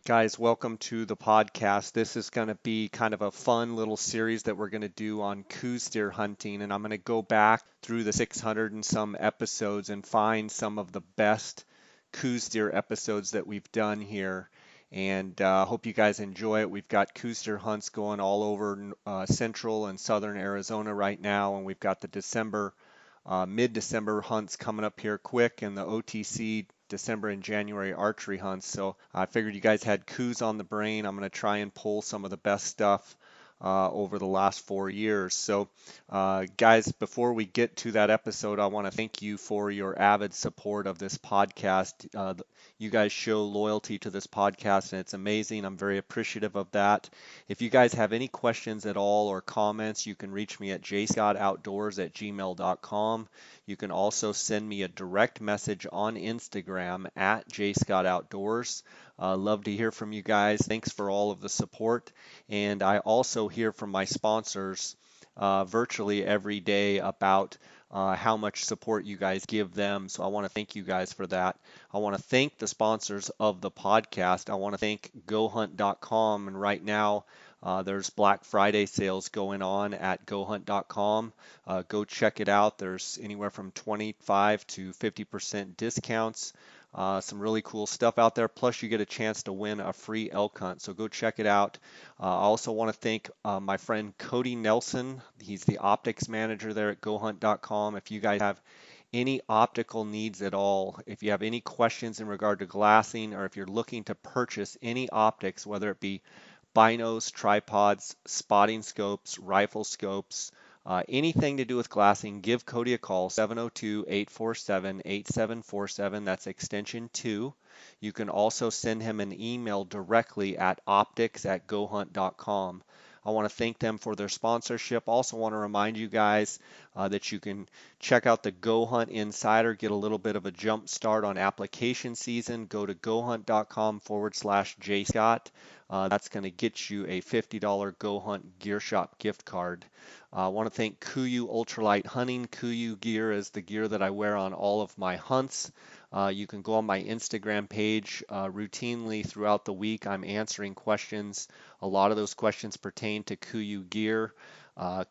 Guys, welcome to the podcast. This is going to be kind of a fun little series that we're going to do on Coues Deer hunting, and I'm going to go back through the 600 and some episodes and find some of the best Coues Deer episodes that we've done here. And hope you guys enjoy it. We've got Coues Deer hunts going all over central and southern Arizona right now, and we've got the mid-December hunts coming up here quick, and the OTC December and January archery hunts. So I figured you guys had Coues on the brain. I'm going to try and pull some of the best stuff over the last 4 years. So guys, before we get to that episode, I want to thank you for your avid support of this podcast. You guys show loyalty to this podcast, and it's amazing. I'm very appreciative of that. If you guys have any questions at all or comments, you can reach me at jscottoutdoors@gmail.com. You can also send me a direct message on Instagram at jscottoutdoors. Love to hear from you guys. Thanks for all of the support. And I also hear from my sponsors virtually every day about how much support you guys give them. So I want to thank you guys for that. I want to thank the sponsors of the podcast. I want to thank GoHunt.com. And right now, there's Black Friday sales going on at GoHunt.com. Go check it out. There's anywhere from 25 to 50% discounts. Some really cool stuff out there. Plus, you get a chance to win a free elk hunt. So go check it out. I also want to thank my friend Cody Nelson. He's the optics manager there at GoHunt.com. If you guys have any optical needs at all, if you have any questions in regard to glassing, or if you're looking to purchase any optics, whether it be binos, tripods, spotting scopes, rifle scopes, anything to do with glassing, give Cody a call, 702-847-8747. That's extension 2. You can also send him an email directly at optics@gohunt.com. I want to thank them for their sponsorship. Also want to remind you guys that you can check out the Go Hunt Insider, get a little bit of a jump start on application season. Go to gohunt.com/jscott. That's going to get you a $50 Go Hunt Gear Shop gift card. I want to thank Coues Ultralight Hunting. Coues gear is the gear that I wear on all of my hunts. You can go on my Instagram page routinely throughout the week. I'm answering questions. A lot of those questions pertain to Coues gear.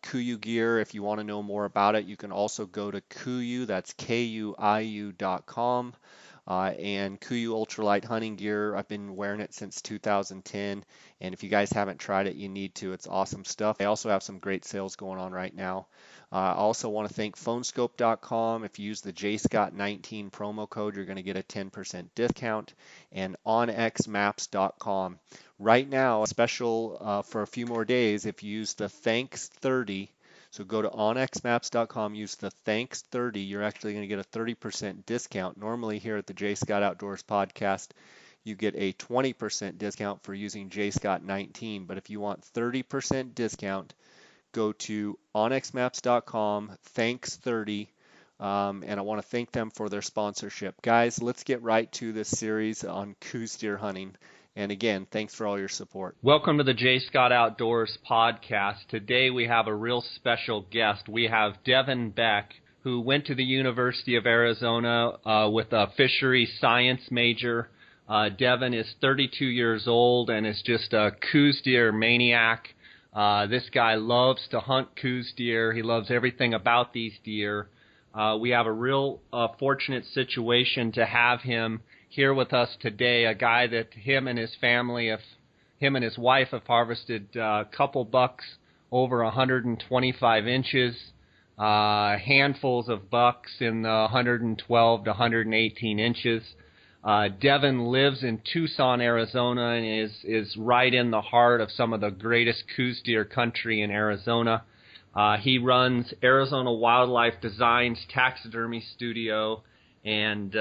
Coues gear, if you want to know more about it, you can also go to Coues, that's KUIU.com. And Coues Ultralight Hunting Gear, I've been wearing it since 2010, and if you guys haven't tried it, you need to. It's awesome stuff. They also have some great sales going on right now. I also want to thank phonescope.com. If you use the JScott19 promo code, you're going to get a 10% discount, and onxmaps.com. Right now, a special for a few more days, if you use the Thanks30, so go to onxmaps.com, use the Thanks30, you're actually going to get a 30% discount. Normally here at the J. Scott Outdoors podcast, you get a 20% discount for using JScott19, but if you want 30% discount, go to onxmaps.com, Thanks30, and I want to thank them for their sponsorship. Guys, let's get right to this series on Coues Deer hunting. And again, thanks for all your support. Welcome to the J. Scott Outdoors podcast. Today we have a real special guest. We have Devin Beck, who went to the University of Arizona with a fishery science major. Devin is 32 years old and is just a Coues Deer maniac. This guy loves to hunt Coues Deer. He loves everything about these deer. We have a real fortunate situation to have him here with us today, a guy that him and his wife have harvested a couple bucks over 125 inches, handfuls of bucks in the 112 to 118 inches. Devin lives in Tucson, Arizona, and is right in the heart of some of the greatest Coues Deer country in Arizona. He runs Arizona Wildlife Designs Taxidermy Studio, and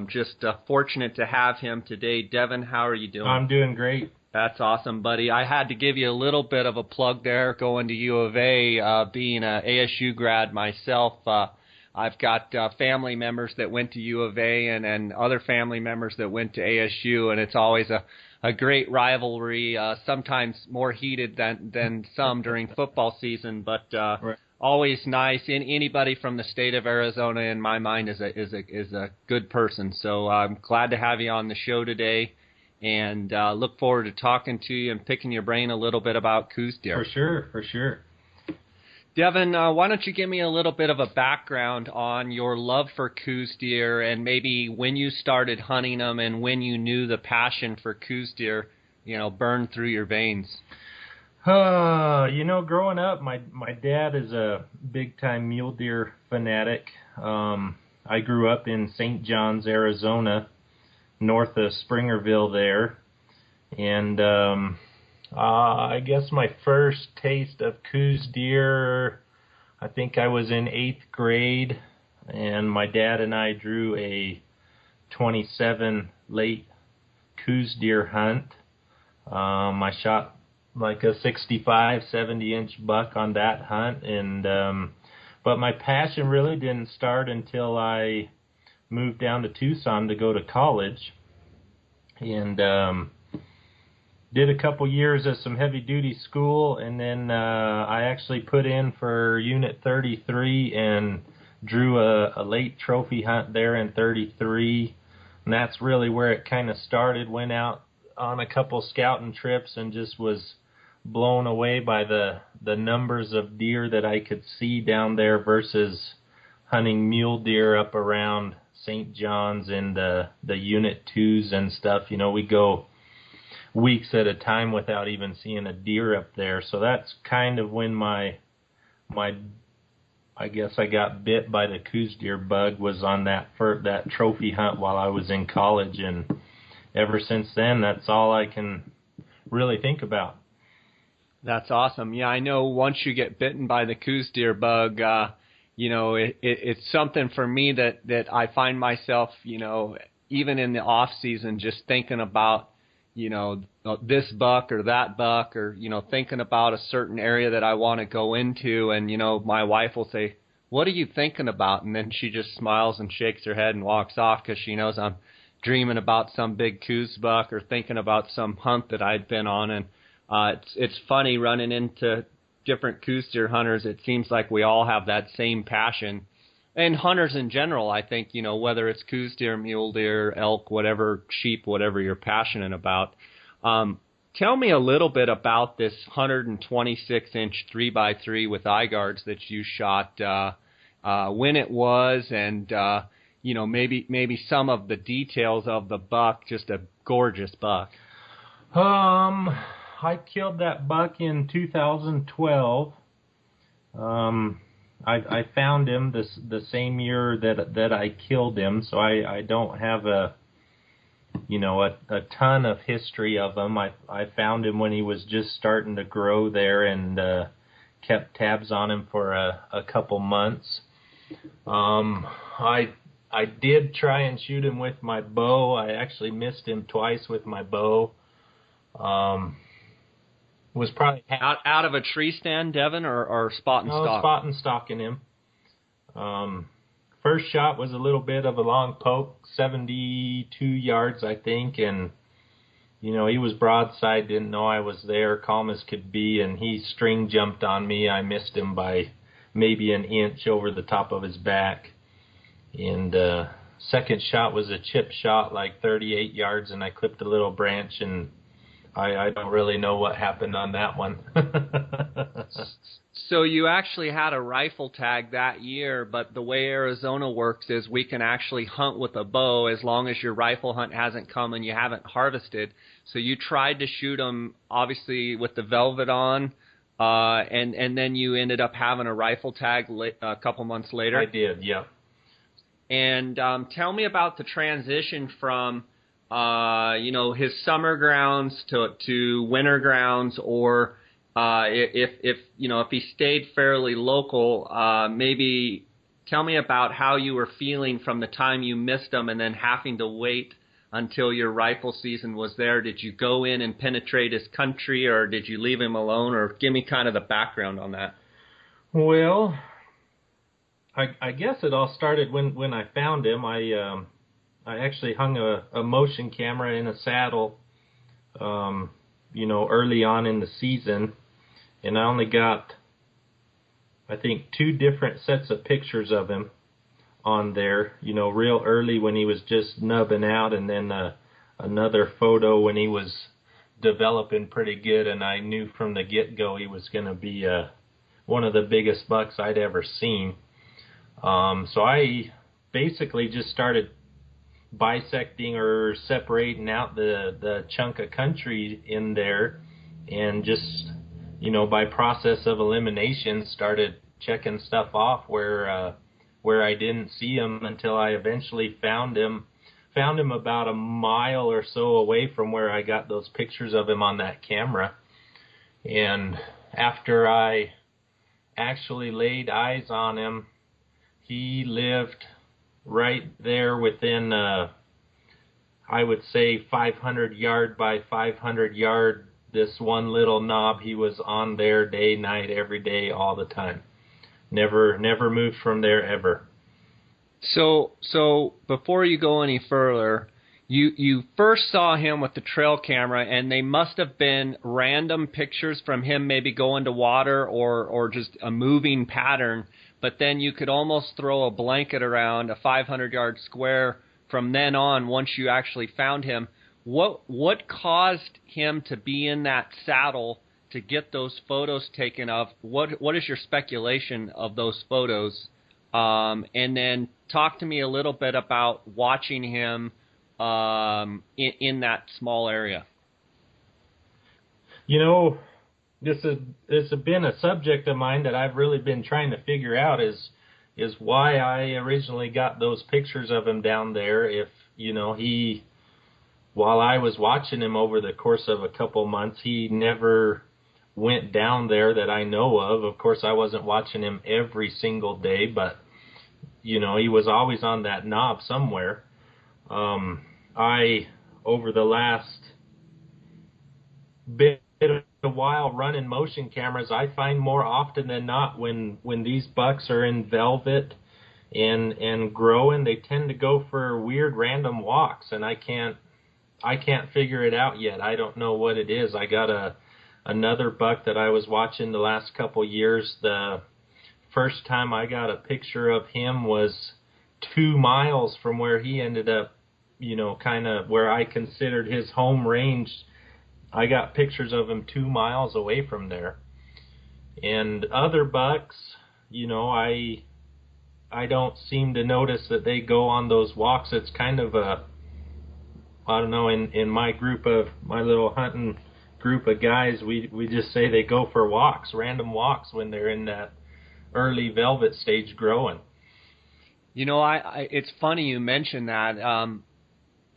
just fortunate to have him today. Devin, how are you doing? I'm doing great. That's awesome, buddy. I had to give you a little bit of a plug there, going to U of A, being an ASU grad myself. I've got family members that went to U of A and other family members that went to ASU, and it's always a great rivalry, sometimes more heated than some during football season, but Right. Always nice. Anybody from the state of Arizona, in my mind, is a good person. So I'm glad to have you on the show today. and look forward to talking to you and picking your brain a little bit about Coues Deer. For sure. Devin, why don't you give me a little bit of a background on your love for Coues Deer and maybe when you started hunting them and when you knew the passion for Coues Deer, burned through your veins? Growing up, my dad is a big-time mule deer fanatic. I grew up in St. John's, Arizona, north of Springerville there. And I guess my first taste of Coues Deer, I think I was in 8th grade, and my dad and I drew a 27 late Coues Deer hunt. I shot like a 65, 70-inch buck on that hunt, and but my passion really didn't start until I moved down to Tucson to go to college, and did a couple years of some heavy-duty school, and then I actually put in for Unit 33 and drew a late trophy hunt there in 33, and that's really where it kind of started. Went out on a couple scouting trips and just was blown away by the numbers of deer that I could see down there versus hunting mule deer up around St. John's and the Unit 2s and stuff. We go weeks at a time without even seeing a deer up there. So that's kind of when my I guess I got bit by the Coues Deer bug, was on that trophy hunt while I was in college, and ever since then, that's all I can really think about. That's awesome. Yeah, I know once you get bitten by the Coues Deer bug, it's something for me that I find myself, even in the off season, just thinking about, this buck or that buck, or, thinking about a certain area that I want to go into. And, my wife will say, "What are you thinking about?" And then she just smiles and shakes her head and walks off because she knows I'm dreaming about some big Coues buck or thinking about some hunt that I'd been on. And it's funny running into different Coues Deer hunters. It seems like we all have that same passion. And hunters in general, I think, whether it's Coues Deer, mule deer, elk, whatever, sheep, whatever you're passionate about. Tell me a little bit about this 126-inch 3x3 with eye guards that you shot, when it was, and, maybe some of the details of the buck. Just a gorgeous buck. I killed that buck in 2012. I found him the same year that I killed him, so I don't have a ton of history of him. I found him when he was just starting to grow there, and kept tabs on him for a couple months. I did try and shoot him with my bow. I actually missed him twice with my bow. Was probably out of a tree stand, Devin, or spot and stock? Spot and stalking him. First shot was a little bit of a long poke, 72 yards, I think, and he was broadside, didn't know I was there, calm as could be, and he string jumped on me. I missed him by maybe an inch over the top of his back. And second shot was a chip shot, like 38 yards, and I clipped a little branch, and I don't really know what happened on that one. So you actually had a rifle tag that year, but the way Arizona works is we can actually hunt with a bow as long as your rifle hunt hasn't come and you haven't harvested. So you tried to shoot them, obviously, with the velvet on, and then you ended up having a rifle tag a couple months later? I did, yeah. And tell me about the transition from his summer grounds to winter grounds, or if he stayed fairly local, maybe tell me about how you were feeling from the time you missed him and then having to wait until your rifle season was there. Did you go in and penetrate his country, or did you leave him alone, or give me kind of the background on that? Well, I guess it all started when I found him. I actually hung a motion camera in a saddle, early on in the season, and I only got, I think, 2 different sets of pictures of him on there, real early when he was just nubbing out, and then a another photo when he was developing pretty good, and I knew from the get-go he was going to be one of the biggest bucks I'd ever seen. So I basically just started bisecting or separating out the chunk of country in there, and just, by process of elimination, started checking stuff off where I didn't see him, until I eventually found him about a mile or so away from where I got those pictures of him on that camera. And after I actually laid eyes on him, he lived right there within, I would say 500 yard by 500 yard, this one little knob. He was on there day, night, every day, all the time. Never moved from there ever. So before you go any further, you first saw him with the trail camera, and they must have been random pictures from him maybe going to water or just a moving pattern, but then you could almost throw a blanket around a 500-yard square from then on once you actually found him. What caused him to be in that saddle to get those photos taken of? What is your speculation of those photos? And then talk to me a little bit about watching him in that small area. This has been a subject of mine that I've really been trying to figure out, is why I originally got those pictures of him down there. If, while I was watching him over the course of a couple months, he never went down there that I know of. Of course, I wasn't watching him every single day, but, he was always on that knob somewhere. Over the last bit of a while running motion cameras, I find more often than not when these bucks are in velvet and growing, they tend to go for weird random walks, and I can't figure it out yet. I don't know what it is. I got another buck that I was watching the last couple years. The first time I got a picture of him was 2 miles from where he ended up, kind of where I considered his home range. I got pictures of him 2 miles away from there. And other bucks, I don't seem to notice that they go on those walks. It's kind of I don't know, in my little hunting group of guys, we just say they go for walks, random walks, when they're in that early velvet stage growing. It's funny you mention that.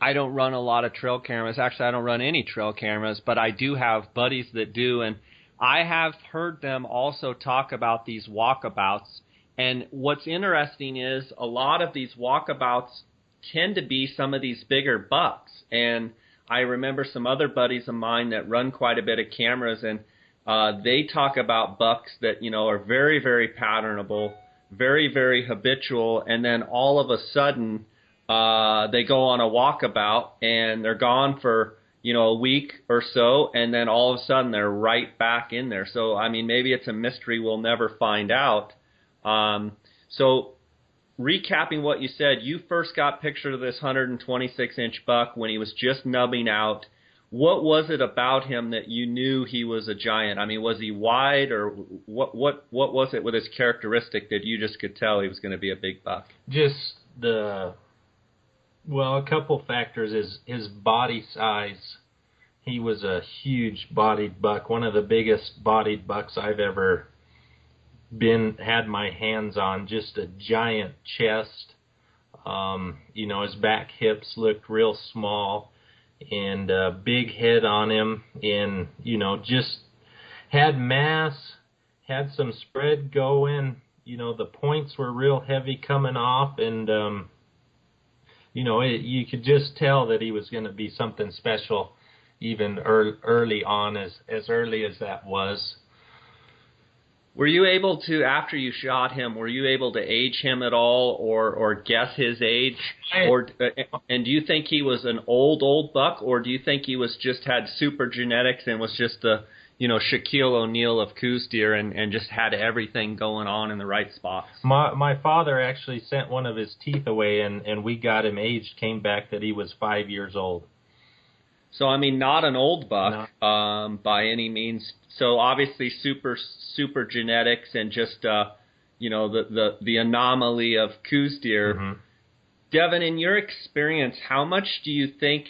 I don't run a lot of trail cameras. Actually, I don't run any trail cameras, but I do have buddies that do, and I have heard them also talk about these walkabouts. And what's interesting is a lot of these walkabouts tend to be some of these bigger bucks. And I remember some other buddies of mine that run quite a bit of cameras, and they talk about bucks that, are very, very patternable, very, very habitual, and then all of a sudden they go on a walkabout and they're gone for, a week or so, and then all of a sudden they're right back in there. So, maybe it's a mystery we'll never find out. So recapping what you said, you first got pictures of this 126-inch buck when he was just nubbing out. What was it about him that you knew he was a giant? Was he wide, or what was it with his characteristic that you just could tell he was going to be a big buck? Just a couple factors is his body size. He was a huge bodied buck, one of the biggest bodied bucks I've ever had my hands on. Just a giant chest. His back hips looked real small, and a big head on him, and just had mass, had some spread going. The points were real heavy coming off, and you could just tell that he was going to be something special, even early on, as early as that was. Were you able to, after you shot him, were you able to age him at all, or guess his age? And do you think he was an old buck, or do you think he just had super genetics and was just the, Shaquille O'Neal of Coues Deer and just had everything going on in the right spots? My father actually sent one of his teeth away, and we got him aged, came back that he was 5 years old. So I mean, not an old buck No. by any means. So obviously, super genetics and just the anomaly of Coues Deer. Mm-hmm. Devin, in your experience, how much do you think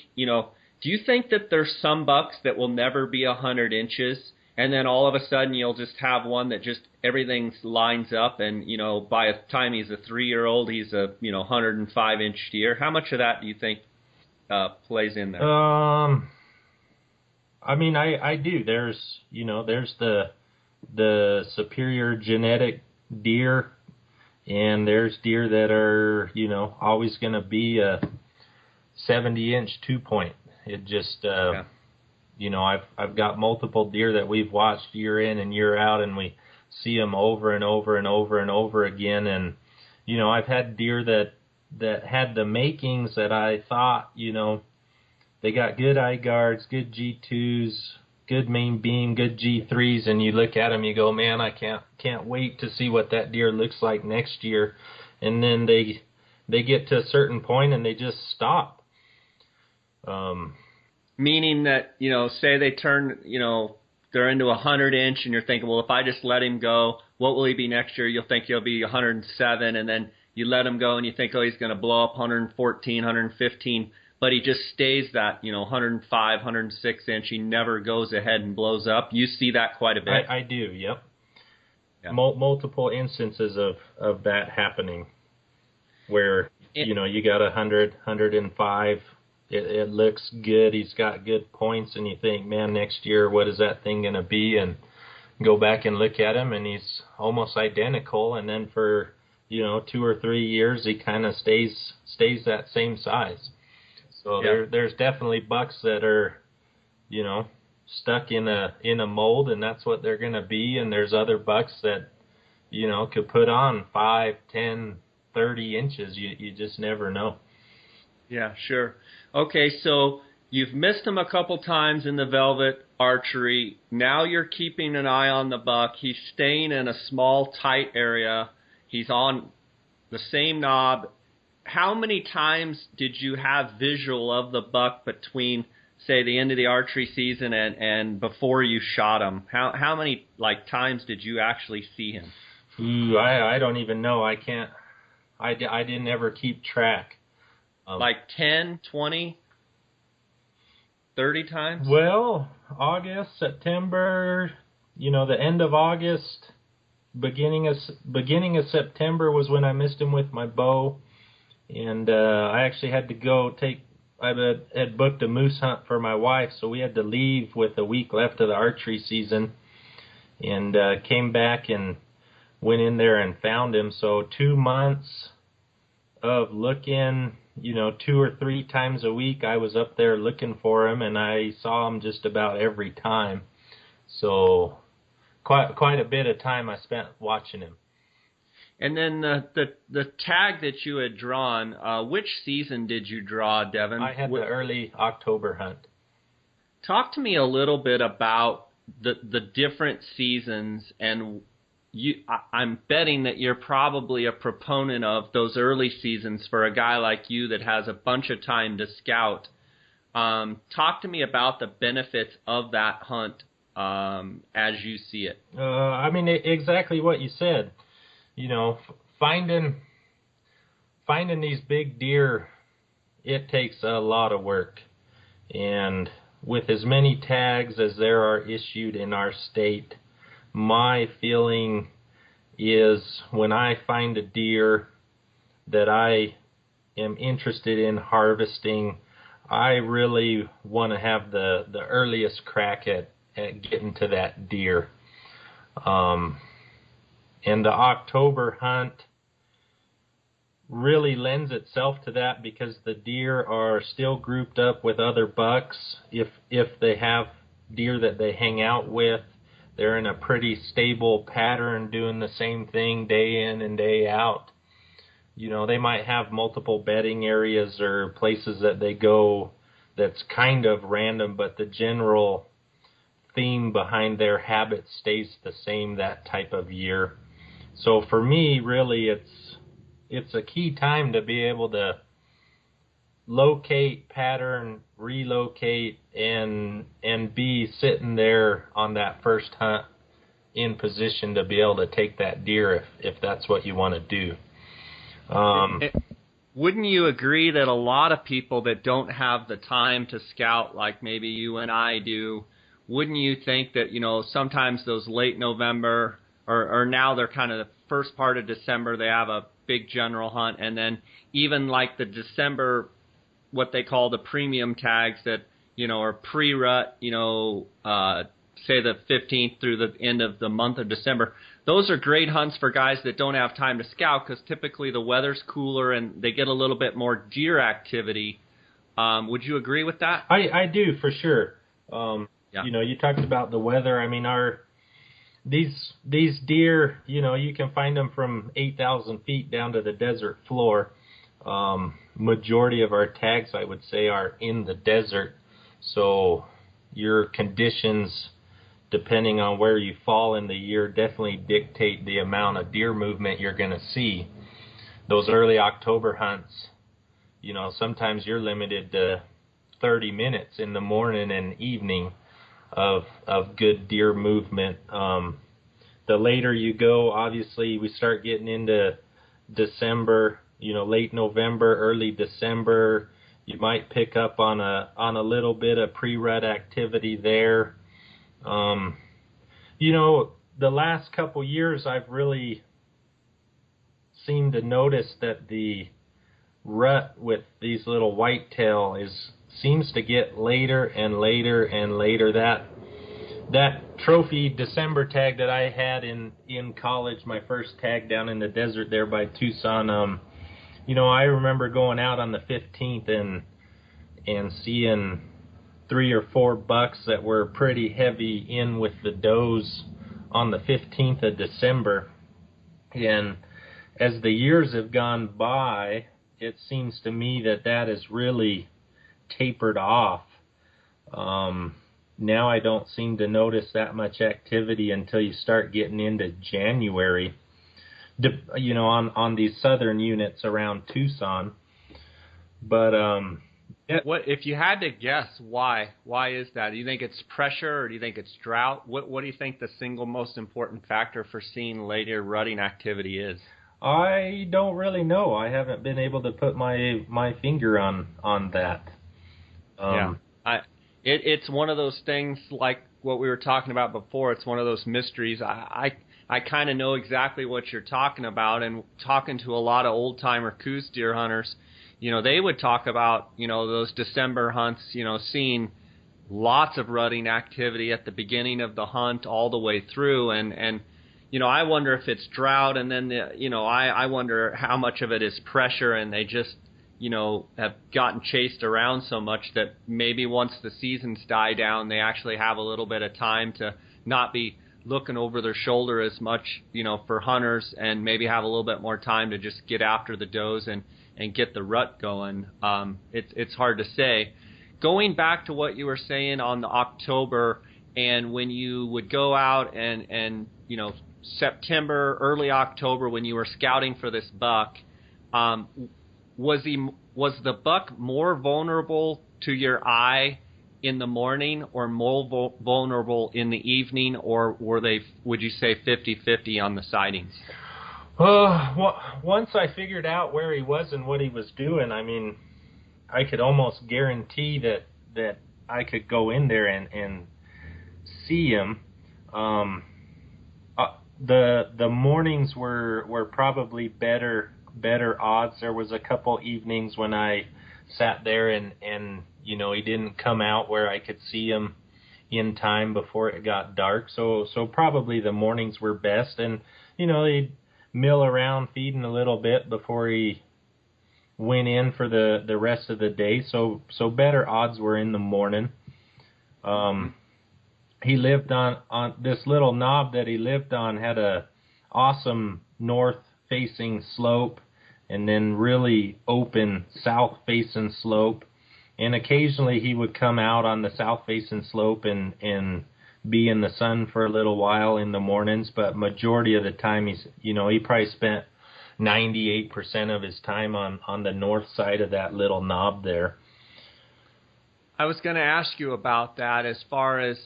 Do you think that there's some bucks that will never be 100 inches, and then all of a sudden you'll just have one that just everything lines up, and by the time he's a 3-year-old, he's a 105-inch deer? How much of that do you think plays in there? I mean, I do. There's the superior genetic deer, and there's deer that are always going to be a 70-inch 2-point. It just I've got multiple deer that we've watched year in and year out, and we see them over and over and over and over again. And I've had deer that had the makings that I thought they got good eye guards, good G2s, good main beam, good G3s, and you look at them, you go, man, I can't wait to see what that deer looks like next year. And then they get to a certain point and they just stop. Meaning that, say they turn, they're into 100-inch, and you're thinking, well, if I just let him go, what will he be next year? You'll think he'll be 107, and then you let him go, and you think, oh, he's going to blow up 114, 115, but he just stays that, 105, 106-inch. He never goes ahead and blows up. You see that quite a bit. I do, yep. Yeah. Multiple instances of that happening where, you got 100, 105. It looks good. He's got good points, and you think, man, next year, what is that thing going to be? And go back and look at him, and he's almost identical. And then for 2 or 3 years, he kind of stays that same size. So there's definitely bucks that are, stuck in a mold, and that's what they're going to be. And there's other bucks that, could put on 5, 10, 30 inches. You just never know. Yeah, sure. Okay, so you've missed him a couple times in the velvet archery. Now you're keeping an eye on the buck. He's staying in a small, tight area. He's on the same knob. How many times did you have visual of the buck between, say, the end of the archery season and before you shot him? How many times did you actually see him? Ooh, I don't even know. I can't. I didn't ever keep track. 10, 20, 30 times? Well, August, September, the end of August, beginning of September was when I missed him with my bow. And I actually had to go I had booked a moose hunt for my wife, so we had to leave with a week left of the archery season. And came back and went in there and found him. So 2 months of looking, 2 or 3 times a week, I was up there looking for him, and I saw him just about every time. So quite a bit of time I spent watching him. And then the tag that you had drawn, which season did you draw, Devin? I had the early October hunt. Talk to me a little bit about the different seasons, and I'm betting that you're probably a proponent of those early seasons for a guy like you that has a bunch of time to scout. Talk to me about the benefits of that hunt as you see it. I mean, exactly what you said. Finding these big deer, it takes a lot of work. And with as many tags as there are issued in our state, my feeling is when I find a deer that I am interested in harvesting, I really want to have the earliest crack at getting to that deer. And the October hunt really lends itself to that because the deer are still grouped up with other bucks. If they have deer that they hang out with, they're in a pretty stable pattern doing the same thing day in and day out. They might have multiple bedding areas or places that they go that's kind of random, but the general theme behind their habit stays the same that type of year. So for me, really, it's a key time to be able to locate, pattern, relocate, and be sitting there on that first hunt in position to be able to take that deer if that's what you want to do. Wouldn't you agree that a lot of people that don't have the time to scout like maybe you and I do, wouldn't you think that, sometimes those late November or now they're kind of the first part of December, they have a big general hunt, and then even like the December, what they call the premium tags that, are pre-rut, say the 15th through the end of the month of December. Those are great hunts for guys that don't have time to scout because typically the weather's cooler and they get a little bit more deer activity. Would you agree with that? I do, for sure. Yeah. You talked about the weather. I mean, these deer, you can find them from 8,000 feet down to the desert floor. Majority of our tags, I would say, are in the desert. So your conditions, depending on where you fall in the year, definitely dictate the amount of deer movement you're going to see. Those early October hunts, sometimes you're limited to 30 minutes in the morning and evening of good deer movement. The later you go, obviously, we start getting into December, late November, early December. You might pick up on a little bit of pre-rut activity there. The last couple years, I've really seemed to notice that the rut with these little whitetail seems to get later and later and later. That trophy December tag that I had in college, my first tag down in the desert there by Tucson, I remember going out on the 15th and seeing 3 or 4 bucks that were pretty heavy in with the does on the 15th of December. And as the years have gone by, it seems to me that has really tapered off. Now I don't seem to notice that much activity until you start getting into January, on these southern units around Tucson. But what if you had to guess why? Why is that? Do you think it's pressure, or do you think it's drought? What do you think the single most important factor for seeing later rutting activity is? I don't really know. I haven't been able to put my finger on that. It's one of those things like what we were talking about before. It's one of those mysteries. I kind of know exactly what you're talking about, and talking to a lot of old-timer Coues deer hunters, they would talk about, those December hunts, seeing lots of rutting activity at the beginning of the hunt all the way through. And I wonder if it's drought, and then, I wonder how much of it is pressure, and they just, have gotten chased around so much that maybe once the seasons die down, they actually have a little bit of time to not be looking over their shoulder as much, for hunters, and maybe have a little bit more time to just get after the does and get the rut going. It's hard to say. Going back to what you were saying on the October, and when you would go out and September, early October, when you were scouting for this buck, was the buck more vulnerable to your eye in the morning, or more vulnerable in the evening, or were they, would you say, 50-50 on the sightings? Once I figured out where he was and what he was doing, I mean, I could almost guarantee that I could go in there and see him. The mornings were probably better odds. There was a couple evenings when I sat there and he didn't come out where I could see him in time before it got dark. So probably the mornings were best, and he'd mill around feeding a little bit before he went in for the rest of the day. So better odds were in the morning. He lived on this little knob that he lived on, had a awesome north facing slope, and then really open south facing slope. And occasionally he would come out on the south facing slope and be in the sun for a little while in the mornings, but majority of the time he probably spent 98% of his time on the north side of that little knob there. I was going to ask you about that as far as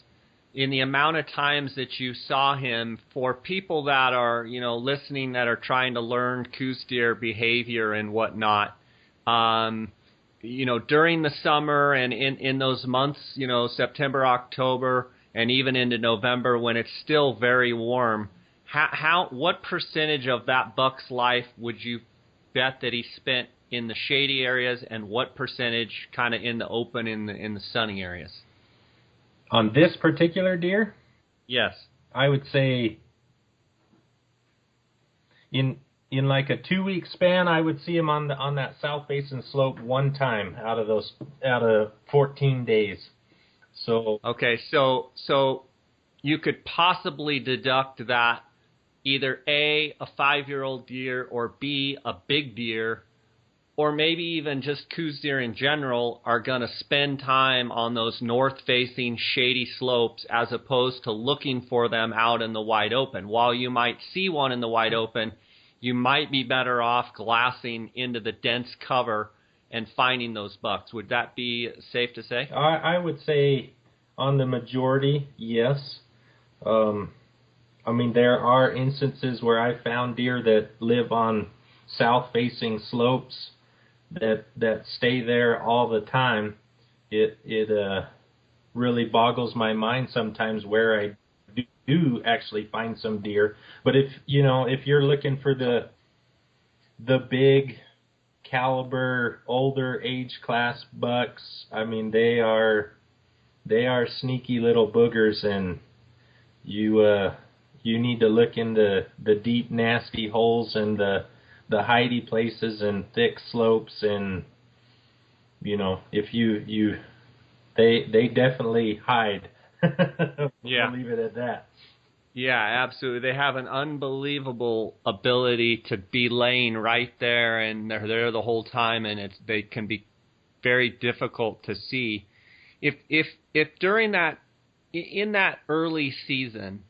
in the amount of times that you saw him. For people that are, listening, that are trying to learn Coues deer behavior and whatnot, during the summer and in those months, September, October, and even into November when it's still very warm, what percentage of that buck's life would you bet that he spent in the shady areas, and what percentage kind of in the open, in the sunny areas? On this particular deer? Yes. I would say in like a 2-week span, I would see him on that south facing slope one time out of 14 days. So okay, so you could possibly deduct that either A, a 5-year-old deer, or B, a big deer, or maybe even just Coues deer in general, are going to spend time on those north-facing shady slopes as opposed to looking for them out in the wide open. While you might see one in the wide open, you might be better off glassing into the dense cover and finding those bucks. Would that be safe to say? I would say on the majority, yes. There are instances where I found deer that live on south-facing slopes that stay there all the time. It really boggles my mind sometimes where I do actually find some deer. But if you're looking for the big caliber, older age class bucks, they are sneaky little boogers, and you need to look into the deep, nasty holes and the hidey places and thick slopes, and if they definitely hide. Yeah. I'll leave it at that. Yeah, absolutely. They have an unbelievable ability to be laying right there, and they're there the whole time, and they can be very difficult to see. If during in that early season,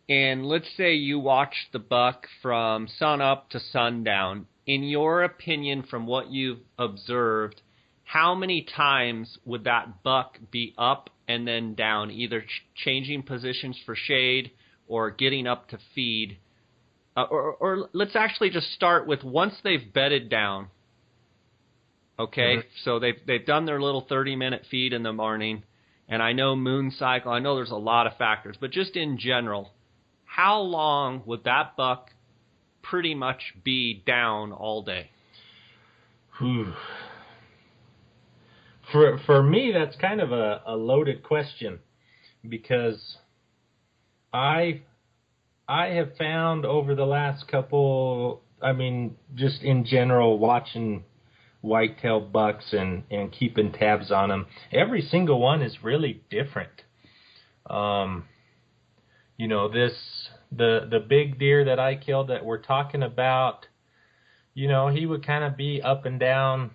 and let's say you watch the buck from sun up to sundown, in your opinion, from what you've observed, how many times would that buck be up and then down, either changing positions for shade or getting up to feed? Or let's actually just start with once they've bedded down. Okay, mm-hmm. So they've done their little 30-minute feed in the morning, and I know moon cycle, I know there's a lot of factors, but just in general, how long would that buck pretty much be down all day? For me, that's kind of a loaded question, because I have found over the last couple, just in general, watching whitetail bucks and keeping tabs on them, every single one is really different. The big deer that I killed that we're talking about, he would kind of be up and down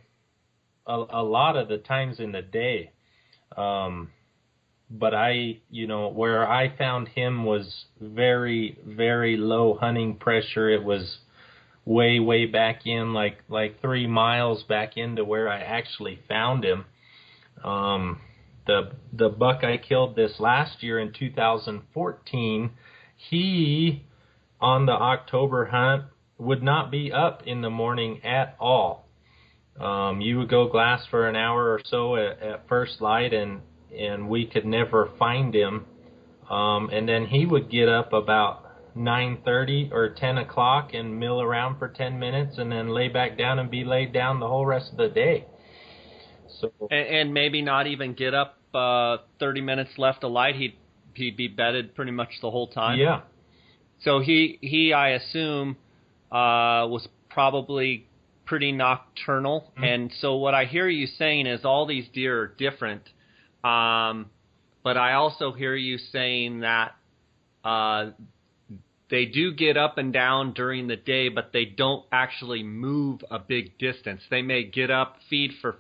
a lot of the times in the day. But where I found him was very, very low hunting pressure. It was way, way back in, like 3 miles back into where I actually found him. The buck I killed this last year in 2014, he, on the October hunt, would not be up in the morning at all. You would go glass for an hour or so at first light, and we could never find him. And then he would get up about 9:30 or 10 o'clock and mill around for 10 minutes and then lay back down and be laid down the whole rest of the day. So and maybe not even get up 30 minutes left of light. He'd be bedded pretty much the whole time. Yeah. So he I assume was probably pretty nocturnal. Mm-hmm. And so what I hear you saying is all these deer are different. But I also hear you saying that they do get up and down during the day, but they don't actually move a big distance. They may get up, feed for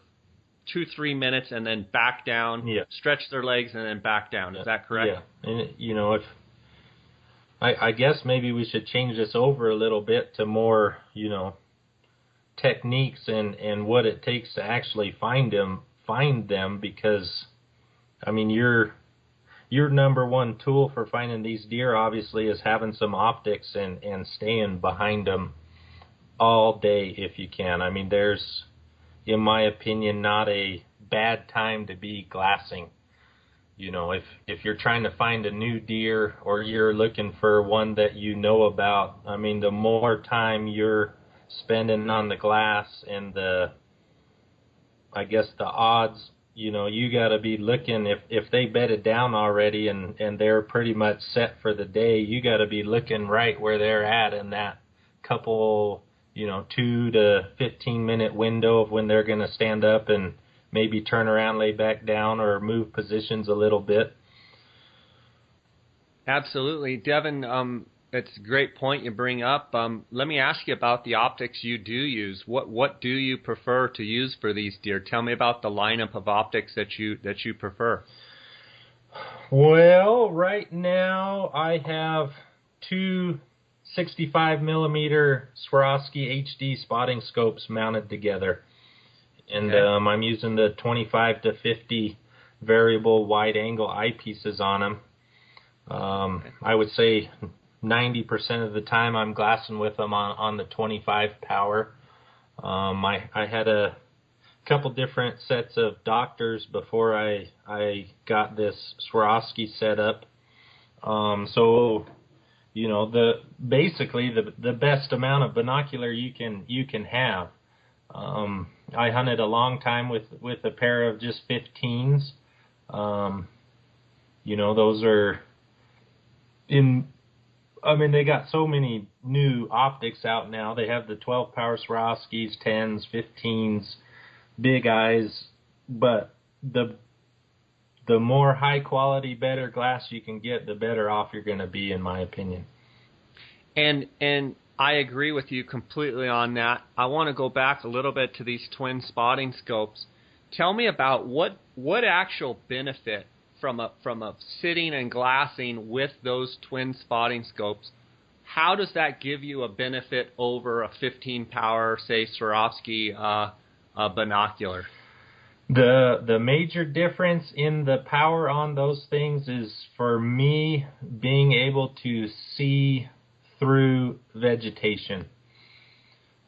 2-3 minutes, and then back down, yeah. Stretch their legs, and then back down. Is that correct? Yeah. And, I guess maybe we should change this over a little bit to more, techniques and what it takes to actually find them, because I mean your number one tool for finding these deer obviously is having some optics and staying behind them all day if you can. I mean, there's, in my opinion, not a bad time to be glassing. If you're trying to find a new deer or you're looking for one that you know about, I mean, the more time you're spending on the glass and the odds, you got to be looking, if they bedded down already and they're pretty much set for the day, you got to be looking right where they're at in that couple, 2 to 15 minute window of when they're going to stand up and maybe turn around, lay back down, or move positions a little bit. Absolutely. Devin, it's a great point you bring up. Let me ask you about the optics you do use. What do you prefer to use for these deer? Tell me about the lineup of optics that you prefer. Well, right now I have two 65 millimeter Swarovski HD spotting scopes mounted together. And okay. I'm using the 25 to 50 variable wide angle eyepieces on them. I would say 90% of the time I'm glassing with them on the 25 power. I had a couple different sets of doctors before I got this Swarovski set up. So the best amount of binocular you can have. I hunted a long time with a pair of just 15s. Those are they got so many new optics out now. They have the 12 power Swarovskis, 10s, 15s, big eyes, but the more high quality, better glass you can get, the better off you're going to be, in my opinion. And I agree with you completely on that. I want to go back a little bit to these twin spotting scopes. Tell me about what actual benefit from a sitting and glassing with those twin spotting scopes. How does that give you a benefit over a 15 power, say, Swarovski binocular? The major difference in the power on those things is, for me, being able to see through vegetation.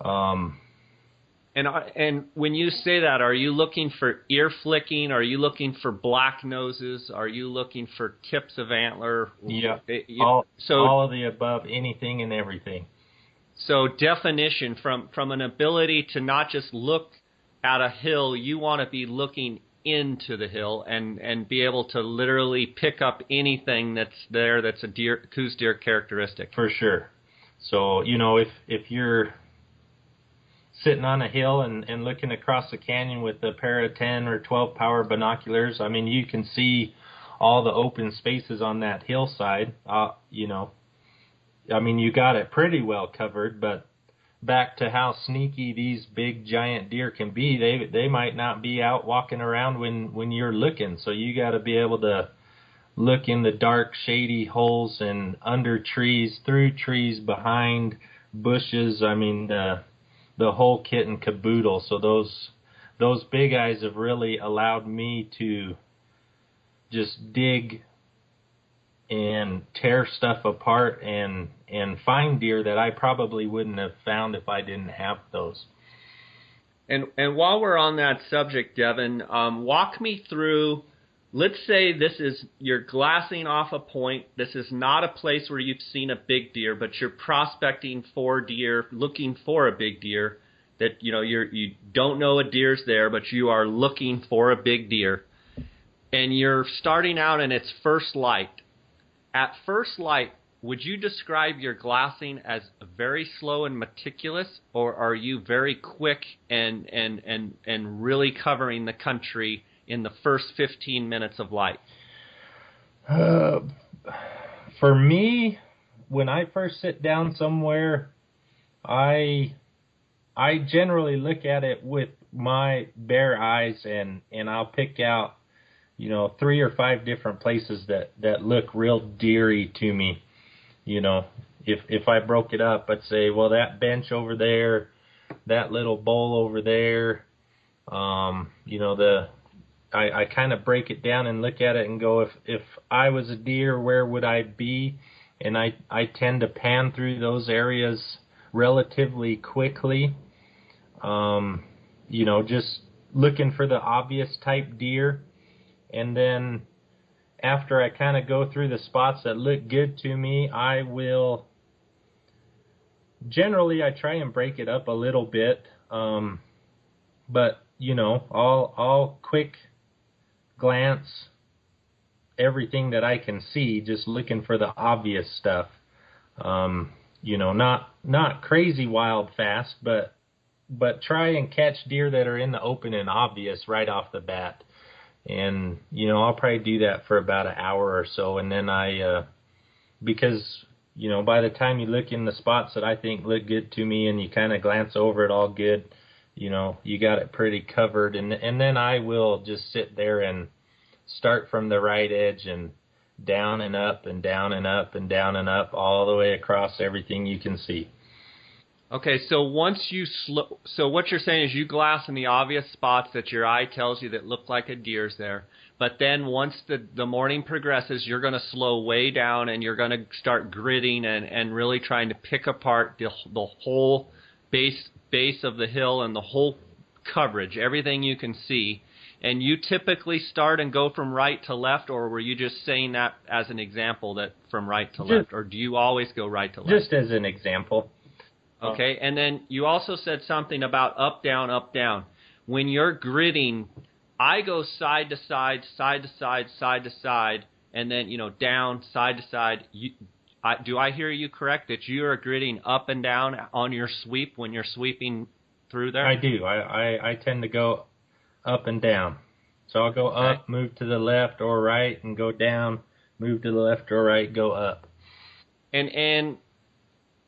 And when you say that, are you looking for ear flicking? Are you looking for black noses? Are you looking for tips of antler? Yeah, all of the above, anything and everything. So definition, from an ability to not just look at a hill, you want to be looking into the hill and be able to literally pick up anything that's there that's a Coues deer characteristic. For sure. So, if you're sitting on a hill and looking across the canyon with a pair of 10 or 12 power binoculars, I mean, you can see all the open spaces on that hillside. You got it pretty well covered, but back to how sneaky these big giant deer can be, they might not be out walking around when you're looking. So you got to be able to look in the dark, shady holes and under trees, through trees, behind bushes. I mean, the whole kit and caboodle. So those big eyes have really allowed me to just dig and tear stuff apart and find deer that I probably wouldn't have found if I didn't have those. And while we're on that subject, Devin, walk me through. Let's say you're glassing off a point. This is not a place where you've seen a big deer, but you're prospecting for deer, looking for a big deer. That you don't know a deer's there, but you are looking for a big deer, and you're starting out in its first light. At first light, would you describe your glassing as very slow and meticulous, or are you very quick and really covering the country in the first 15 minutes of light? For me, when I first sit down somewhere, I generally look at it with my bare eyes, and I'll pick out 3 or 5 different places that look real deery to me. You know, if I broke it up, I'd say, well, that bench over there, that little bowl over there, you know, I kind of break it down and look at it and go, if I was a deer, where would I be? And I tend to pan through those areas relatively quickly. You know, just looking for the obvious type deer. And then after I kind of go through the spots that look good to me, generally I try and break it up a little bit. But, you know, I'll quick glance everything that I can see, just looking for the obvious stuff. You know, not crazy wild fast, but try and catch deer that are in the open and obvious right off the bat. And, you know, I'll probably do that for about an hour or so. And then because, you know, by the time you look in the spots that I think look good to me and you kind of glance over it all good, you know, you got it pretty covered. And then I will just sit there and start from the right edge and down and up and down and up and down and up all the way across everything you can see. Okay, so once you so what you're saying is you glass in the obvious spots that your eye tells you that look like a deer's there. But then once the morning progresses, you're going to slow way down and you're going to start gridding and really trying to pick apart the whole base of the hill and the whole coverage, everything you can see. And you typically start and go from right to left, or were you just saying that as an example, that from right to left, or do you always go right to left? Just as an example. Okay, and then you also said something about up, down, up, down. When you're gridding, I go side to side, side to side, side to side, and then, you know, down, side to side. Do I hear you correct that you are gridding up and down on your sweep when you're sweeping through there? I do. I tend to go up and down. So I'll go up, move to the left or right, and go down, move to the left or right, go up. And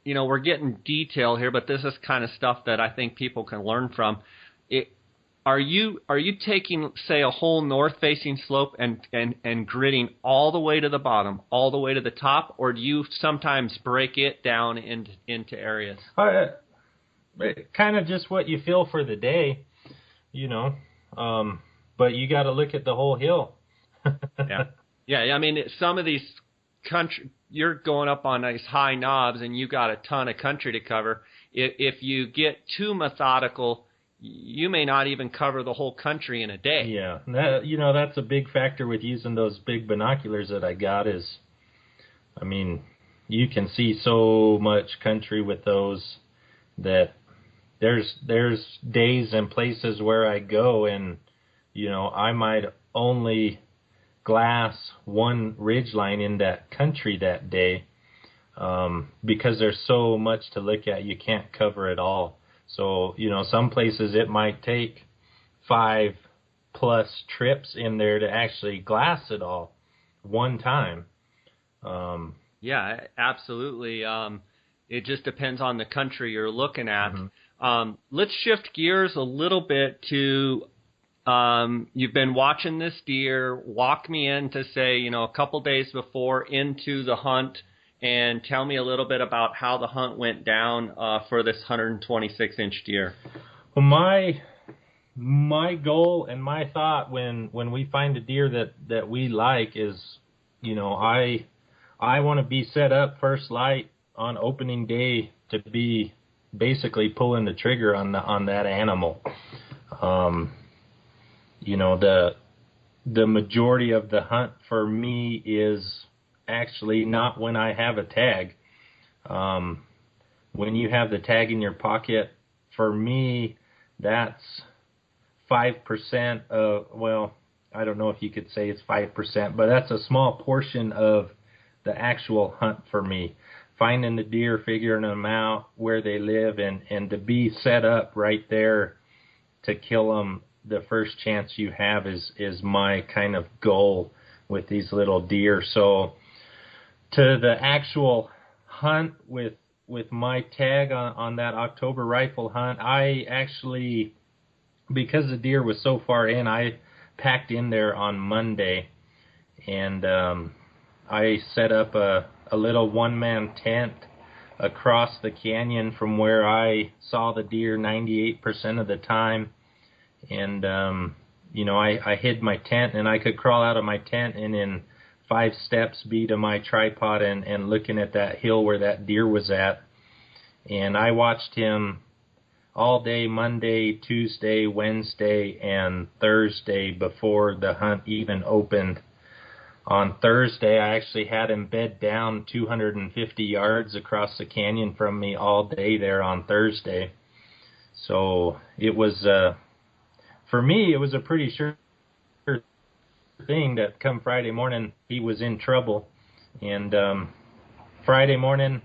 you know, we're getting detail here, but this is kind of stuff that I think people can learn from. Are you taking, say, a whole north-facing slope and gridding all the way to the bottom, all the way to the top, or do you sometimes break it down into areas? Kind of just what you feel for the day, you know. But you got to look at the whole hill. Yeah. I mean, some of these country, you're going up on these high knobs and you got a ton of country to cover. If you get too methodical, you may not even cover the whole country in a day. Yeah, you know, that's a big factor with using those big binoculars that I got is, I mean, you can see so much country with those that there's days and places where I go and, you know, I might only glass one ridgeline in that country that day because there's so much to look at, you can't cover it all. So, you know, some places it might take 5+ trips in there to actually glass it all one time. Yeah, absolutely. It just depends on the country you're looking at. Mm-hmm. Let's shift gears a little bit to you've been watching this deer. Walk me in to say, you know, a couple days before into the hunt and tell me a little bit about how the hunt went down for this 126-inch deer. Well, my goal and my thought when we find a deer that we like is, you know, I want to be set up first light on opening day to be basically pulling the trigger on that animal. You know, the majority of the hunt for me is actually not when I have a tag. When you have the tag in your pocket, for me, that's 5% of, well, I don't know if you could say it's 5%, but that's a small portion of the actual hunt for me. Finding the deer, figuring them out, where they live, and to be set up right there to kill them the first chance you have is my kind of goal with these little deer. So to the actual hunt with my tag on that October rifle hunt, I actually, because the deer was so far in, I packed in there on Monday, and I set up a little one-man tent across the canyon from where I saw the deer 98% of the time. And, I hid my tent, and I could crawl out of my tent and in 5 steps be to my tripod and looking at that hill where that deer was at. And I watched him all day Monday, Tuesday, Wednesday, and Thursday before the hunt even opened. On Thursday, I actually had him bed down 250 yards across the canyon from me all day there on Thursday. So it was, for me, it was a pretty sure thing that come Friday morning, he was in trouble. And Friday morning,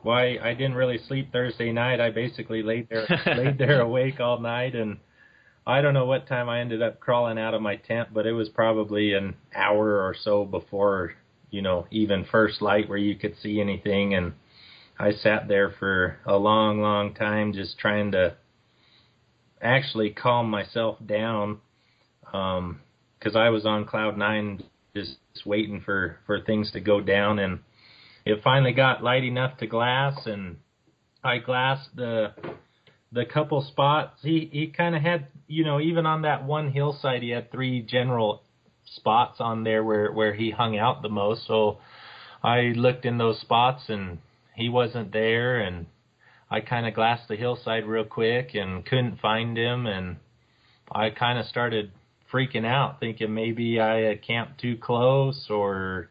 why I didn't really sleep Thursday night. I basically laid there awake all night, and I don't know what time I ended up crawling out of my tent, but it was probably an hour or so before, even first light where you could see anything. And I sat there for a long, long time just trying to actually calm myself down, because I was on cloud 9 just waiting for things to go down. And it finally got light enough to glass, and I glassed the couple spots. He kind of had, even on that one hillside, he had 3 general spots on there where he hung out the most. So I looked in those spots, and he wasn't there, and I kind of glassed the hillside real quick and couldn't find him, and I kind of started freaking out, thinking maybe I had camped too close or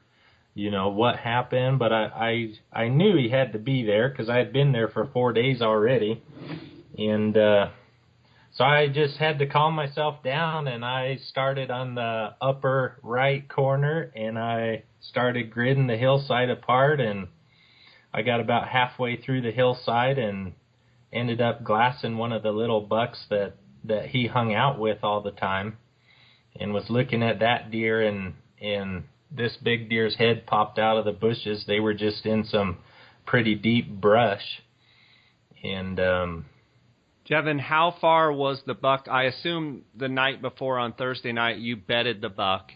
what happened. But I knew he had to be there because I had been there for 4 days already. And so I just had to calm myself down, and I started on the upper right corner, and I started gridding the hillside apart, and I got about halfway through the hillside and ended up glassing one of the little bucks that he hung out with all the time, and was looking at that deer, and this big deer's head popped out of the bushes. They were just in some pretty deep brush. And Devin, how far was the buck? I assume the night before on Thursday night you bedded the buck.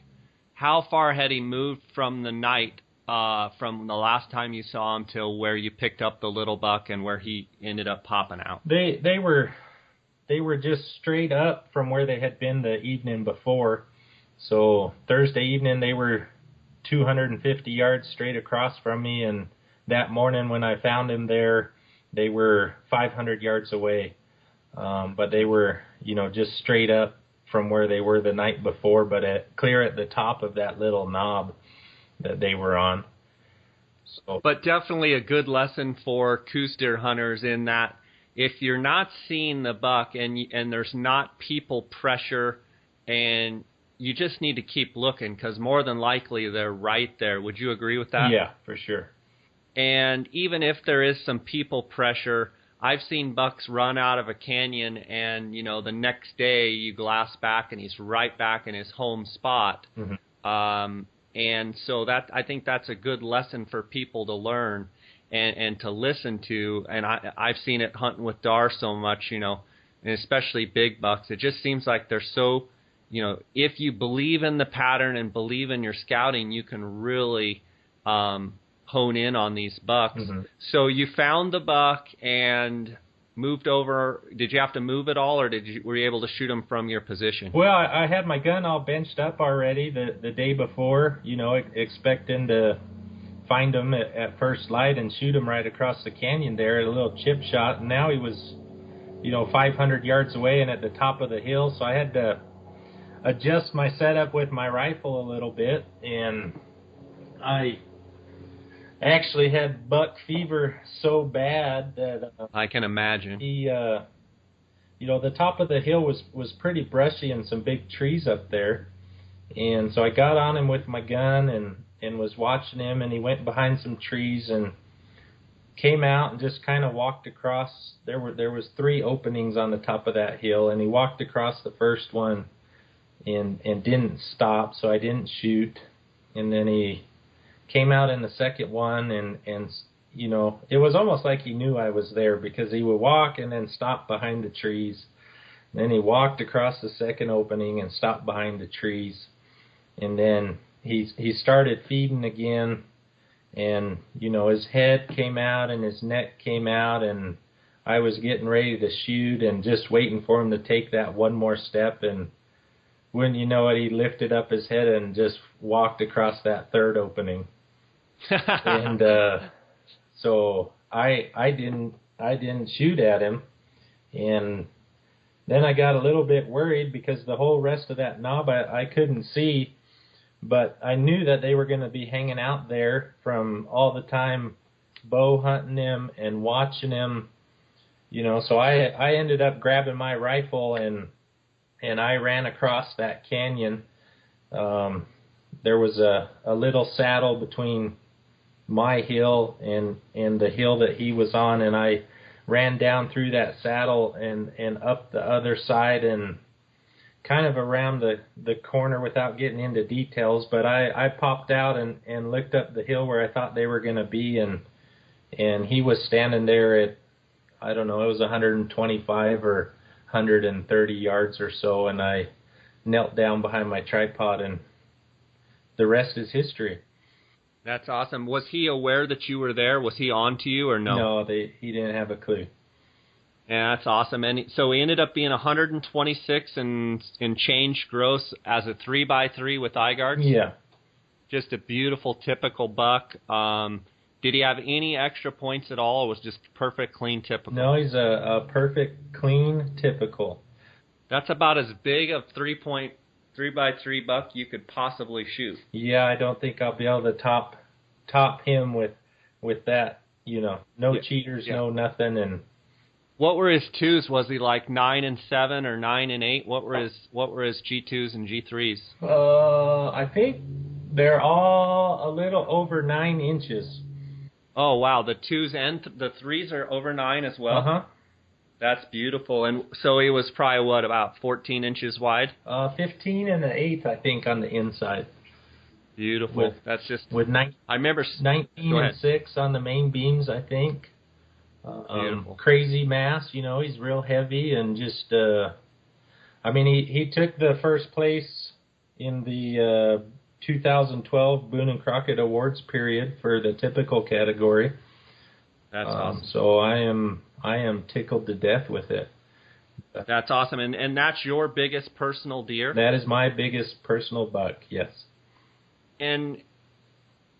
How far had he moved from the night, from the last time you saw him till where you picked up the little buck and where he ended up popping out? They were just straight up from where they had been the evening before. So Thursday evening they were 250 yards straight across from me, and that morning when I found him there, they were 500 yards away. But they were, just straight up from where they were the night before, but clear at the top of that little knob that they were on. So, but definitely a good lesson for Coues deer hunters in that if you're not seeing the buck and there's not people pressure, and you just need to keep looking because more than likely they're right there. Would you agree with that? Yeah, for sure. And even if there is some people pressure, I've seen bucks run out of a canyon and, the next day you glass back and he's right back in his home spot. Mm-hmm. And so I think that's a good lesson for people to learn and to listen to. And I've seen it hunting with Dar so much, and especially big bucks. It just seems like they're so, if you believe in the pattern and believe in your scouting, you can really hone in on these bucks. Mm-hmm. So you found the buck and moved over. Did you have to move at all, or were you able to shoot him from your position? Well, I had my gun all benched up already the day before, expecting to find him at first light and shoot him right across the canyon there at a little chip shot. And now he was, 500 yards away and at the top of the hill, so I had to adjust my setup with my rifle a little bit, and I actually had buck fever so bad that I can imagine. He, the top of the hill was pretty brushy and some big trees up there, and so I got on him with my gun and was watching him, and he went behind some trees and came out and just kind of walked across. There was 3 openings on the top of that hill, and he walked across the first one and didn't stop, so I didn't shoot, and then he came out in the second one, and it was almost like he knew I was there because he would walk and then stop behind the trees. And then he walked across the second opening and stopped behind the trees. And then he started feeding again, and his head came out and his neck came out, and I was getting ready to shoot and just waiting for him to take that one more step, and wouldn't you know it, he lifted up his head and just walked across that third opening. And so I didn't shoot at him, and then I got a little bit worried because the whole rest of that knob I couldn't see, but I knew that they were going to be hanging out there from all the time bow hunting him and watching him, so I ended up grabbing my rifle and I ran across that canyon. There was a little saddle between my hill and the hill that he was on, and I ran down through that saddle and up the other side and kind of around the corner without getting into details, but I popped out and looked up the hill where I thought they were going to be, and he was standing there at, I don't know, it was 125 or 130 yards or so, and I knelt down behind my tripod, and the rest is history. That's awesome. Was he aware that you were there? Was he on to you or no? No, he didn't have a clue. Yeah, that's awesome. And so he ended up being 126 and change gross as a 3x3 with eye guards? Yeah. Just a beautiful, typical buck. Did he have any extra points at all, or was just perfect, clean, typical? No, he's a perfect, clean, typical. That's about as big a 3x3 buck you could possibly shoot. Yeah, I don't think I'll be able to top him with that. No cheaters, no nothing. And what were his twos? Was he like 9 and 7 or 9 and 8? What were his G2s and G3s? I think they're all a little over 9 inches. Oh wow, the twos and the threes are over 9 as well. Uh-huh. That's beautiful. And so he was probably, about 14 inches wide? 15 and an eighth, I think, on the inside. Beautiful. That's just... I remember... 19 and 6 on the main beams, I think. Beautiful. Crazy mass, he's real heavy and just... he took the first place in the 2012 Boone and Crockett Awards period for the typical category. That's awesome. So I am tickled to death with it. That's awesome. And that's your biggest personal deer? That is my biggest personal buck, yes. And,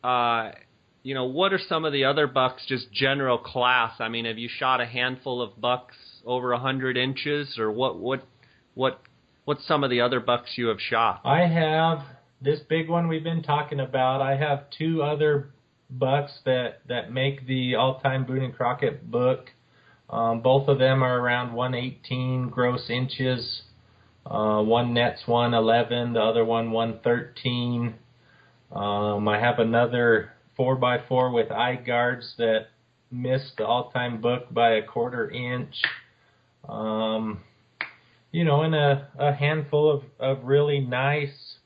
what are some of the other bucks, just general class? I mean, have you shot a handful of bucks over 100 inches, or what's some of the other bucks you have shot? I have this big one we've been talking about. I have 2 other bucks that make the all-time Boone and Crockett book. Both of them are around 118 gross inches. One net's 111, the other one 113. I have another 4x4 with eye guards that missed the all-time book by a 1/4 inch. And a handful of really nice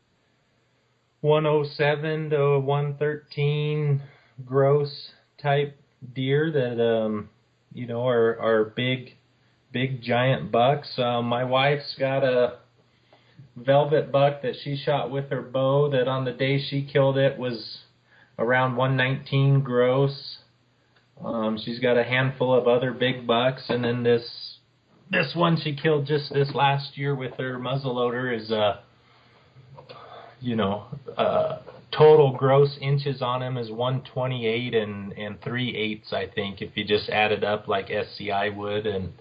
107 to 113 gross type deer that are big giant bucks. My wife's got a velvet buck that she shot with her bow that on the day she killed it was around 119 gross. She's got a handful of other big bucks, and then this one she killed just this last year with her muzzleloader is total gross inches on him is 128 and 3/8, I think, if you just add it up like SCI would. And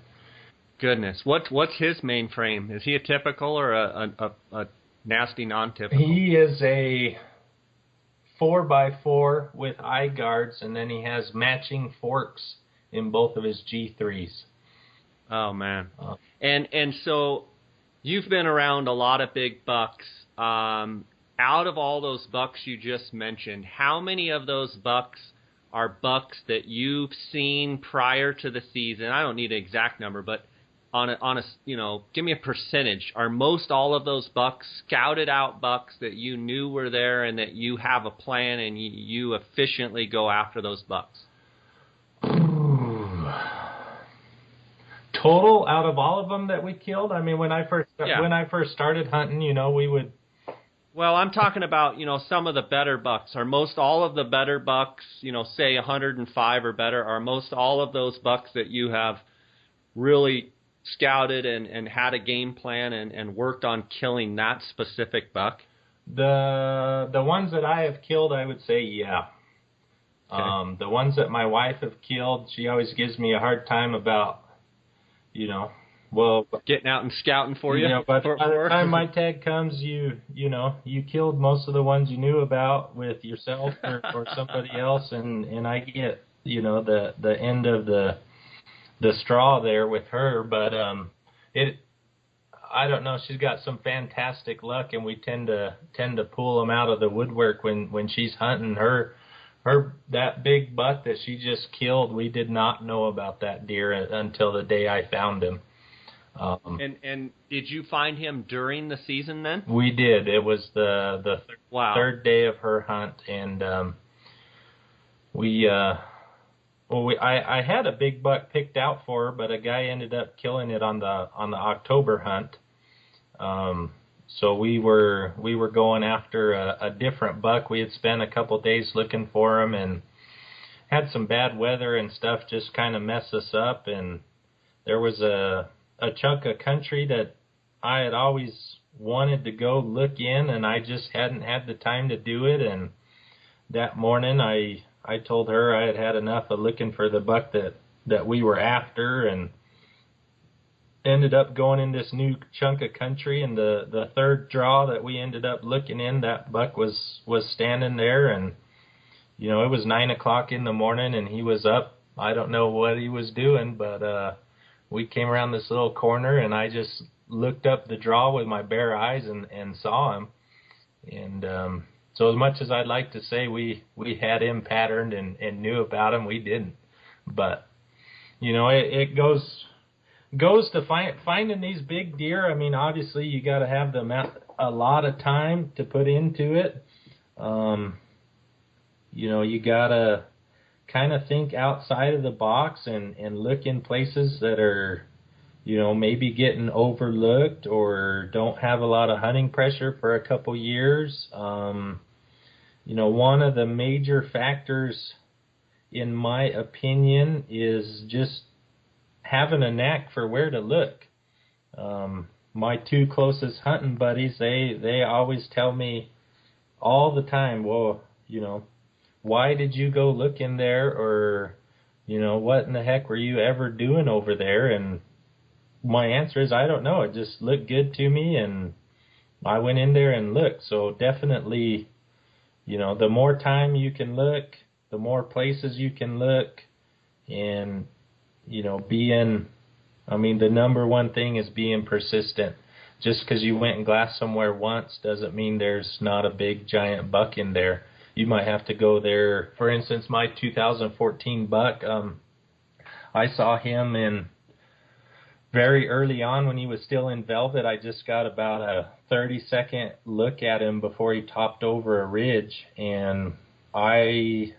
goodness, what's his main frame? Is he a typical or a nasty non-typical? He is a 4x4 with eye guards, and then he has matching forks in both of his G3s. Oh man, and so you've been around a lot of big bucks. Out of all those bucks you just mentioned, how many of those bucks are bucks that you've seen prior to the season? I don't need an exact number, but on a give me a percentage. Are most all of those bucks scouted out bucks that you knew were there and that you have a plan and you efficiently go after those bucks? Total out of all of them that we killed? I mean, when I first started hunting, we would Well, I'm talking about, some of the better bucks. Are most all of the better bucks, say 105 or better, are most all of those bucks that you have really scouted and had a game plan and worked on killing that specific buck? The ones that I have killed, I would say, yeah. Okay. The ones that my wife have killed, she always gives me a hard time about, well, Getting out and scouting for you? but by the time my tag comes, you killed most of the ones you knew about with yourself or somebody else, and I get, the end of the straw there with her, but I don't know, she's got some fantastic luck, and we tend to pull them out of the woodwork when she's hunting. Her that big buck that she just killed, we did not know about that deer until the day I found him. And did you find him during the season then? We did. It was the third day of her hunt, and I had a big buck picked out for her, but a guy ended up killing it on the October hunt. So we were going after a different buck. We had spent a couple days looking for him and had some bad weather and stuff just kind of mess us up. And there was a chunk of country that I had always wanted to go look in, and I just hadn't had the time to do it. And that morning I told her I had had enough of looking for the buck that we were after, and ended up going in this new chunk of country. And the third draw that we ended up looking in, that buck was standing there, and it was 9 o'clock in the morning, and he was up. I don't know what he was doing, but we came around this little corner, and I just looked up the draw with my bare eyes and saw him. And so as much as I'd like to say we had him patterned and knew about him, we didn't. But it goes to finding these big deer. I mean, obviously you got to have a lot of time to put into it. You got to kind of think outside of the box and look in places that are, maybe getting overlooked or don't have a lot of hunting pressure for a couple years. One of the major factors, in my opinion, is just having a knack for where to look. My two closest hunting buddies, they always tell me all the time, well, why did you go look in there? Or, what in the heck were you ever doing over there? And my answer is, I don't know. It just looked good to me, and I went in there and looked. So definitely, the more time you can look, the more places you can look, and, the number one thing is being persistent. Just because you went and glassed somewhere once doesn't mean there's not a big giant buck in there. You might have to go there. For instance, my 2014 buck, I saw him in very early on when he was still in velvet. I just got about a 30-second look at him before he topped over a ridge, and I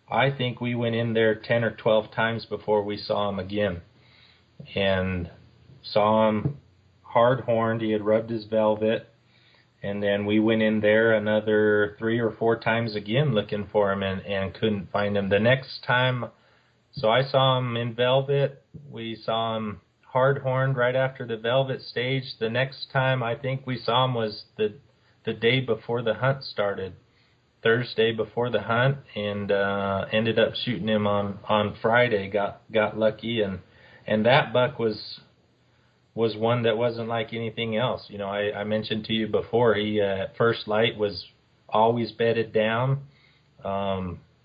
think we went in there 10 or 12 times before we saw him again, and saw him hard-horned. He had rubbed his velvet. And then we went in there another 3 or 4 times again looking for him and couldn't find him. The next time, so I saw him in velvet. We saw him hard-horned right after the velvet stage. The next time I think we saw him was the day before the hunt started, Thursday before the hunt, and ended up shooting him on Friday. Got lucky, and that buck was one that wasn't like anything else. I mentioned to you before, he at first light was always bedded down,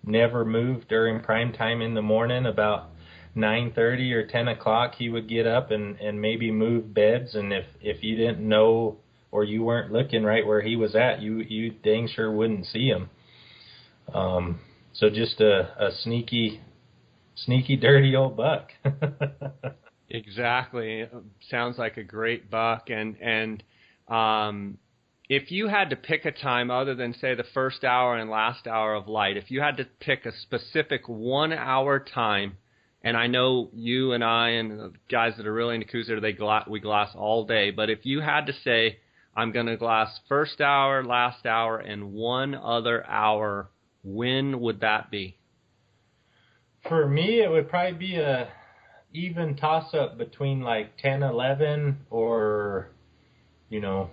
never moved during prime time in the morning. About 9:30 or 10 o'clock he would get up and maybe move beds, and if you didn't know or you weren't looking right where he was at, you dang sure wouldn't see him. So just a sneaky dirty old buck. Exactly. Sounds like a great buck. And if you had to pick a time other than, say, the first hour and last hour of light, if you had to pick a specific 1 hour time, and I know you and I and the guys that are really into Coues Deer, we glass all day, but if you had to say I'm going to glass first hour, last hour, and one other hour. When would that be? For me, it would probably be a even toss-up between like 10, 11, or, 1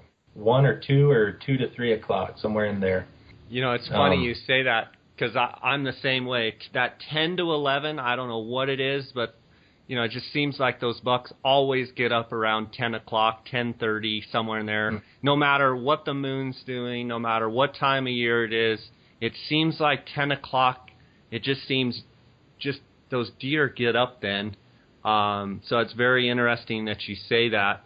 or 2, or 2 to 3 o'clock, somewhere in there. It's funny you say that, because I'm the same way. That 10 to 11, I don't know what it is, but it just seems like those bucks always get up around 10 o'clock, 10:30, somewhere in there. Mm. No matter what the moon's doing, no matter what time of year it is, it seems like 10 o'clock, it just seems those deer get up then. So it's very interesting that you say that.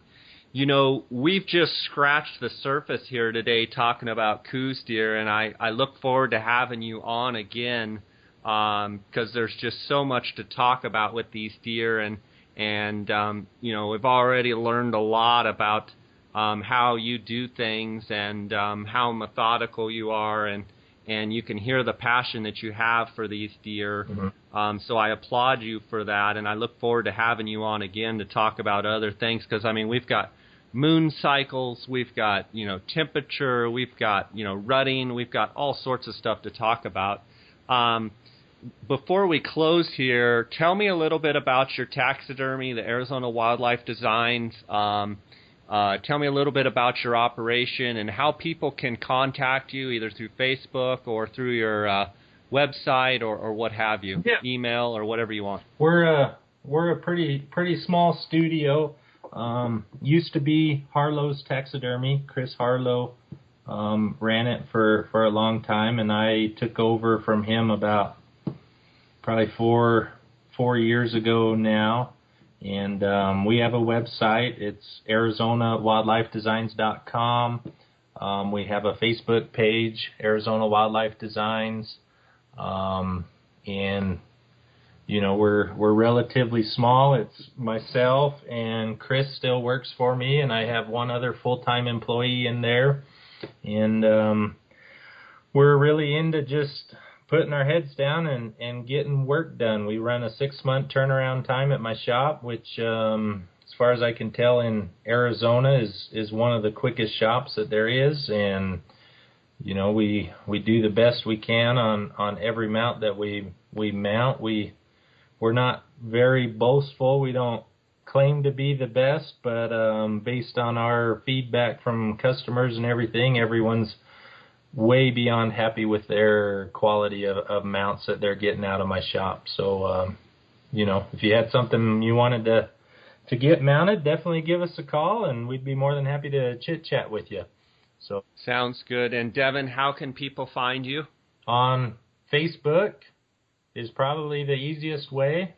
We've just scratched the surface here today talking about Coues deer, and I look forward to having you on again, because there's just so much to talk about with these deer, and we've already learned a lot about how you do things, and how methodical you are, and you can hear the passion that you have for these deer. Mm-hmm. So I applaud you for that, and I look forward to having you on again to talk about other things, because we've got moon cycles, we've got temperature, we've got rutting, we've got all sorts of stuff to talk about. Before we close here, tell me a little bit about your taxidermy, the Arizona Wildlife Designs. Tell me a little bit about your operation and how people can contact you, either through Facebook or through your website or what have you, email or whatever you want. We're a pretty small studio. Used to be Harlow's Taxidermy. Chris Harlow ran it for a long time, and I took over from him about probably four years ago now. And we have a website. It's ArizonaWildlifeDesigns.com. We have a Facebook page, Arizona Wildlife Designs. And we're relatively small. It's myself and Chris still works for me, and I have one other full-time employee in there. And we're really into just putting our heads down and getting work done. We run a 6-month turnaround time at my shop, which, as far as I can tell, in Arizona is one of the quickest shops that there is. And we do the best we can on every mount that we mount. We're not very boastful. We don't claim to be the best, but based on our feedback from customers and everything, everyone's way beyond happy with their quality of mounts that they're getting out of my shop. So, if you had something you wanted to get mounted, definitely give us a call, and we'd be more than happy to chit-chat with you. So sounds good. And Devin, how can people find you? On Facebook is probably the easiest way.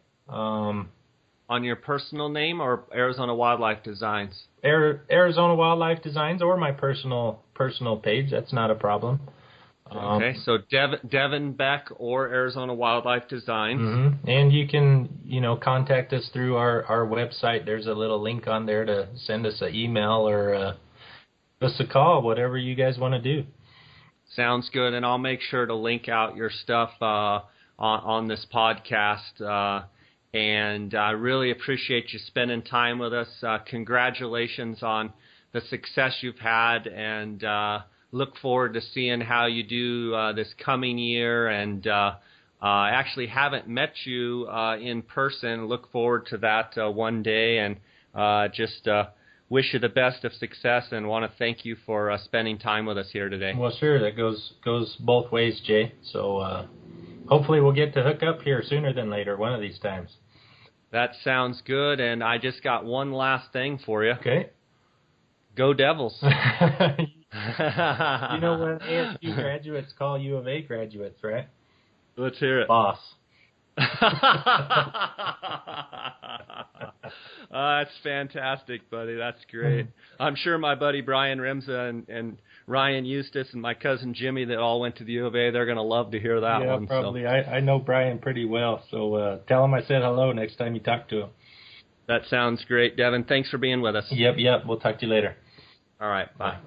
On your personal name or Arizona Wildlife Designs? Arizona Wildlife Designs, or my personal page. That's not a problem. Okay, so Devin Beck or Arizona Wildlife Designs. Mm-hmm. And you can, contact us through our website. There's a little link on there to send us an email or give us a call, whatever you guys want to do. Sounds good, and I'll make sure to link out your stuff on this podcast. And I really appreciate you spending time with us. Congratulations on the success you've had, and look forward to seeing how you do this coming year. And I actually haven't met you in person. Look forward to that one day, and just wish you the best of success, and want to thank you for spending time with us here today. Well, sure. That goes both ways, Jay. So hopefully we'll get to hook up here sooner than later, one of these times. That sounds good, and I just got one last thing for you. Okay. Go Devils. You know what ASU graduates call U of A graduates, right? Let's hear it. Boss. That's fantastic, buddy. That's great. I'm sure my buddy Brian Remza and Ryan Eustace and my cousin Jimmy that all went to the U of A, they're going to love to hear that one. Yeah, probably. So. I know Brian pretty well, so tell him I said hello next time you talk to him. That sounds great, Devin. Thanks for being with us. Yep. We'll talk to you later. All right, bye.